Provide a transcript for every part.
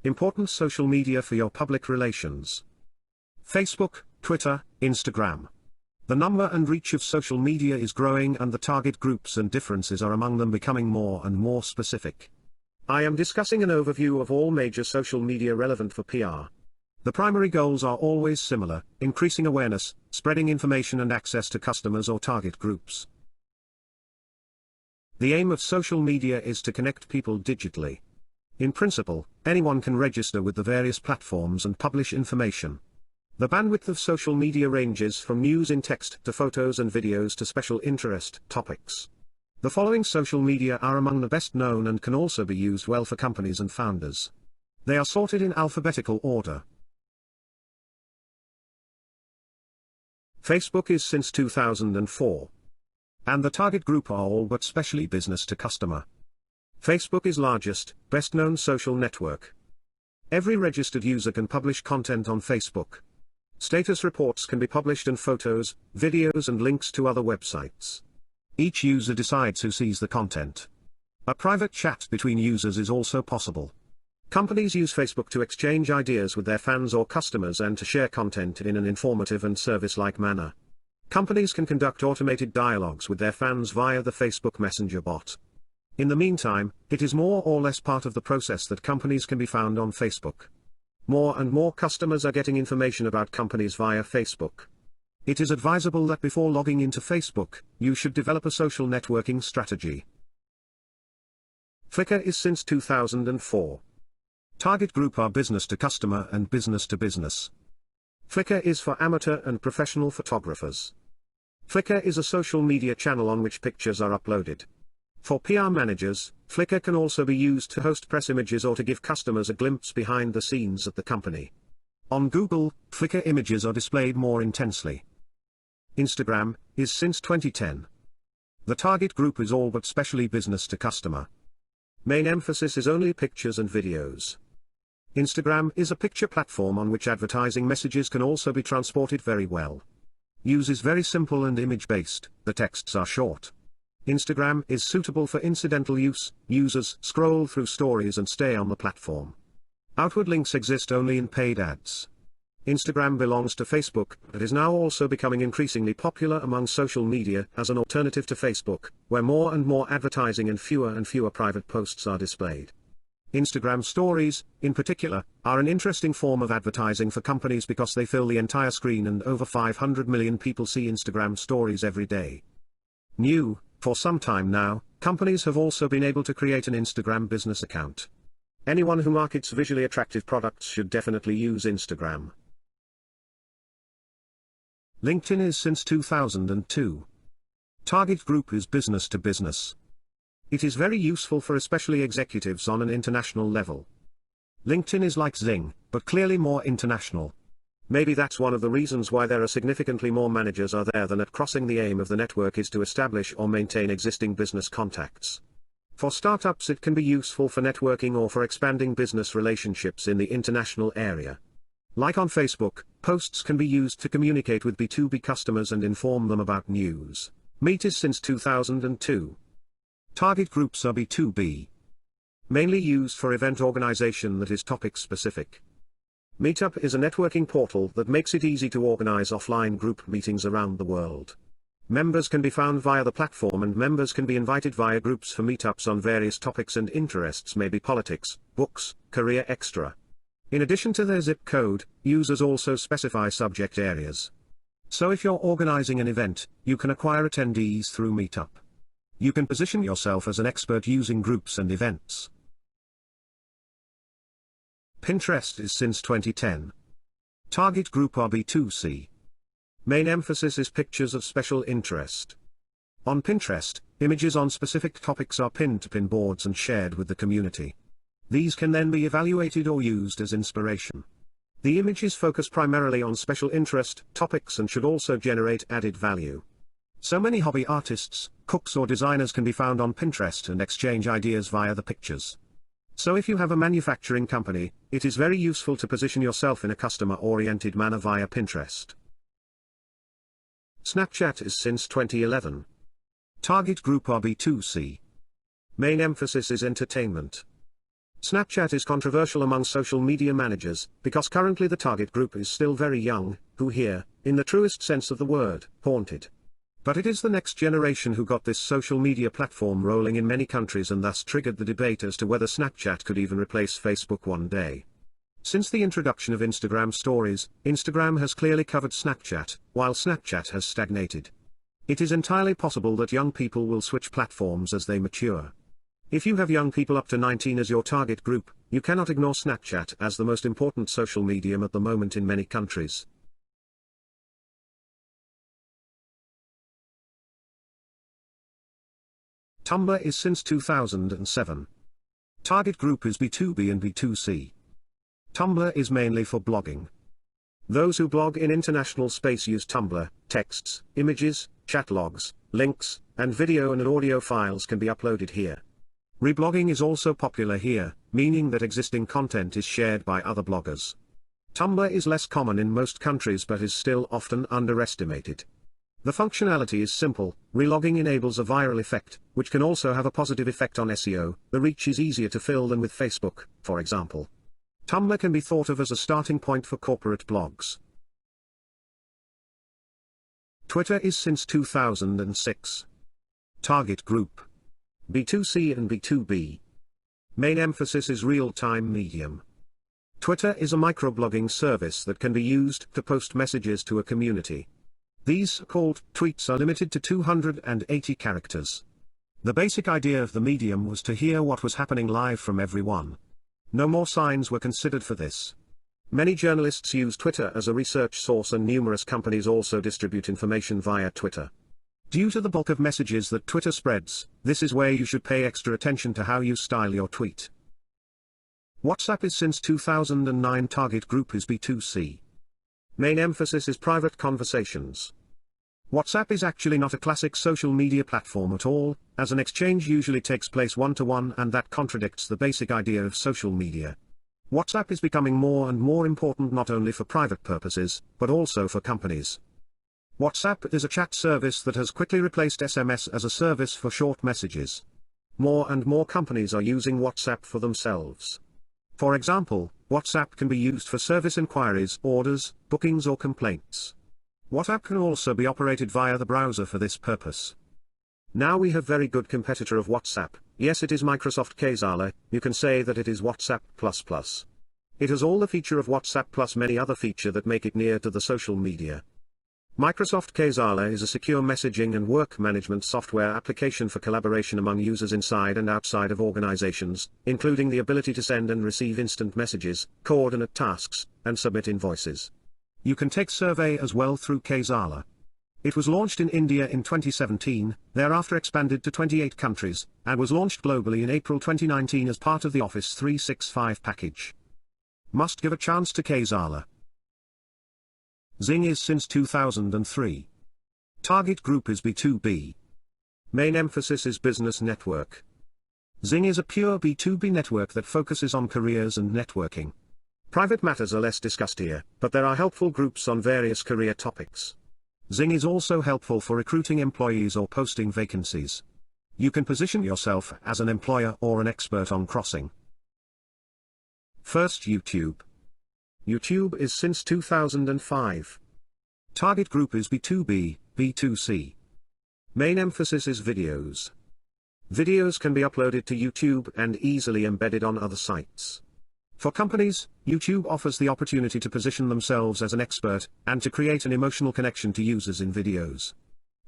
Important social media for your public relations. Facebook, Twitter, Instagram. The number and reach of social media is growing, and the target groups and differences are among them becoming more and more specific. I am discussing an overview of all major social media relevant for PR. The primary goals are always similar: increasing awareness, spreading information and access to customers or target groups. The aim of social media is to connect people digitally. In principle, anyone can register with the various platforms and publish information. The bandwidth of social media ranges from news in text to photos and videos to special interest topics. The following social media are among the best known and can also be used well for companies and founders. They are sorted in alphabetical order. Facebook is since 2004. And the target group are all but specially business to customer. Facebook is largest, best known social network. Every registered user can publish content on Facebook. Status reports can be published, and photos, videos and links to other websites. Each user decides who sees the content. A private chat between users is also possible. Companies use Facebook to exchange ideas with their fans or customers and to share content in an informative and service-like manner. Companies can conduct automated dialogues with their fans via the Facebook Messenger bot. In the meantime, it is more or less part of the process that companies can be found on Facebook. More and more customers are getting information about companies via Facebook. It is advisable that before logging into Facebook, you should develop a social networking strategy. Flickr is since 2004. Target group are business to customer and business to business. Flickr is for amateur and professional photographers. Flickr is a social media channel on which pictures are uploaded. For PR managers, Flickr can also be used to host press images or to give customers a glimpse behind the scenes at the company. On Google, Flickr images are displayed more intensely. Instagram is since 2010. The target group is all but specially business to customer. Main emphasis is only pictures and videos. Instagram is a picture platform on which advertising messages can also be transported very well. Use is very simple and image-based, the texts are short. Instagram is suitable for incidental use. Users scroll through stories and stay on the platform. Outward links exist only in paid ads. Instagram belongs to Facebook, but is now also becoming increasingly popular among social media as an alternative to Facebook, where more and more advertising and fewer private posts are displayed. Instagram stories, in particular, are an interesting form of advertising for companies because they fill the entire screen, and over 500 million people see Instagram stories every day. For some time now, companies have also been able to create an Instagram business account. Anyone who markets visually attractive products should definitely use Instagram. LinkedIn is since 2002. Target group is business to business. It is very useful for especially executives on an international level. LinkedIn is like Xing, but clearly more international. Maybe that's one of the reasons why there are significantly more managers are there than at Crossing. The aim of the network is to establish or maintain existing business contacts. For startups, it can be useful for networking or for expanding business relationships in the international area. Like on Facebook, posts can be used to communicate with B2B customers and inform them about news. Meet is since 2002. Target groups are B2B. Mainly used for event organization that is topic specific. Meetup is a networking portal that makes it easy to organize offline group meetings around the world. Members can be found via the platform, and members can be invited via groups for meetups on various topics and interests, maybe politics, books, career, etc. In addition to their zip code, users also specify subject areas. So if you're organizing an event, you can acquire attendees through Meetup. You can position yourself as an expert using groups and events. Pinterest is since 2010. Target group are B2C. Main emphasis is pictures of special interest. On Pinterest, images on specific topics are pinned to pin boards and shared with the community. These can then be evaluated or used as inspiration. The images focus primarily on special interest topics and should also generate added value. So many hobby artists, cooks or designers can be found on Pinterest and exchange ideas via the pictures. So if you have a manufacturing company, it is very useful to position yourself in a customer-oriented manner via Pinterest. Snapchat is since 2011. Target group are B2C. Main emphasis is entertainment. Snapchat is controversial among social media managers, because currently the target group is still very young, who here, in the truest sense of the word, haunted. But it is the next generation who got this social media platform rolling in many countries and thus triggered the debate as to whether Snapchat could even replace Facebook one day. Since the introduction of Instagram stories, Instagram has clearly covered Snapchat, while Snapchat has stagnated. It is entirely possible that young people will switch platforms as they mature. If you have young people up to 19 as your target group, you cannot ignore Snapchat as the most important social medium at the moment in many countries. Tumblr is since 2007. Target group is B2B and B2C. Tumblr is mainly for blogging. Those who blog in international space use Tumblr. Texts, images, chat logs, links, and video and audio files can be uploaded here. Reblogging is also popular here, meaning that existing content is shared by other bloggers. Tumblr is less common in most countries but is still often underestimated. The functionality is simple. Relogging enables a viral effect, which can also have a positive effect on SEO. The reach is easier to fill than with Facebook, for example. Tumblr can be thought of as a starting point for corporate blogs. Twitter is since 2006. Target group: B2C and B2B. Main emphasis is real-time medium. Twitter is a microblogging service that can be used to post messages to a community. These called tweets are limited to 280 characters. The basic idea of the medium was to hear what was happening live from everyone. No more signs were considered for this. Many journalists use Twitter as a research source and numerous companies also distribute information via Twitter. Due to the bulk of messages that Twitter spreads, this is where you should pay extra attention to how you style your tweet. WhatsApp is since 2009. Target group is B2C. Main emphasis is private conversations. WhatsApp is actually not a classic social media platform at all, as an exchange usually takes place one-to-one and that contradicts the basic idea of social media. WhatsApp is becoming more and more important not only for private purposes, but also for companies. WhatsApp is a chat service that has quickly replaced SMS as a service for short messages. More and more companies are using WhatsApp for themselves. For example, WhatsApp can be used for service inquiries, orders, bookings or complaints. WhatsApp can also be operated via the browser for this purpose. Now we have very good competitor of WhatsApp. Yes, it is Microsoft Kazala. You can say that it is WhatsApp++. It has all the feature of WhatsApp plus many other feature that make it near to the social media. Microsoft Kazala is a secure messaging and work management software application for collaboration among users inside and outside of organizations, including the ability to send and receive instant messages, coordinate tasks, and submit invoices. You can take survey as well through Kazala. It was launched in India in 2017, thereafter expanded to 28 countries, and was launched globally in April 2019 as part of the Office 365 package. Must give a chance to Kazala. Xing is since 2003. Target group is B2B. Main emphasis is business network. Xing is a pure B2B network that focuses on careers and networking. Private matters are less discussed here, but there are helpful groups on various career topics. Xing is also helpful for recruiting employees or posting vacancies. You can position yourself as an employer or an expert on crossing. First, YouTube. YouTube is since 2005. Target group is B2B, B2C. Main emphasis is videos. Videos can be uploaded to YouTube and easily embedded on other sites. For companies, YouTube offers the opportunity to position themselves as an expert, and to create an emotional connection to users in videos.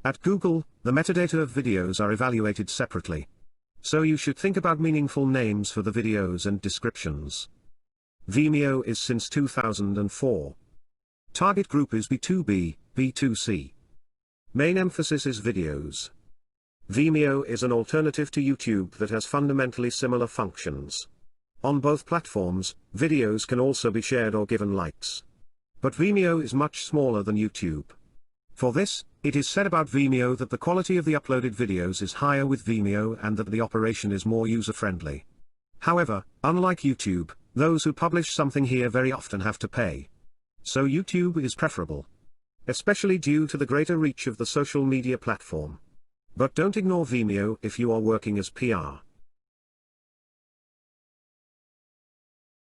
At Google, the metadata of videos are evaluated separately. So you should think about meaningful names for the videos and descriptions. Vimeo is since 2004. Target group is B2B, B2C. Main emphasis is videos. Vimeo is an alternative to YouTube that has fundamentally similar functions. On both platforms, videos can also be shared or given likes. But Vimeo is much smaller than YouTube. For this, it is said about Vimeo that the quality of the uploaded videos is higher with Vimeo and that the operation is more user-friendly. However, unlike YouTube, those who publish something here very often have to pay. So YouTube is preferable. Especially due to the greater reach of the social media platform. But don't ignore Vimeo if you are working as PR.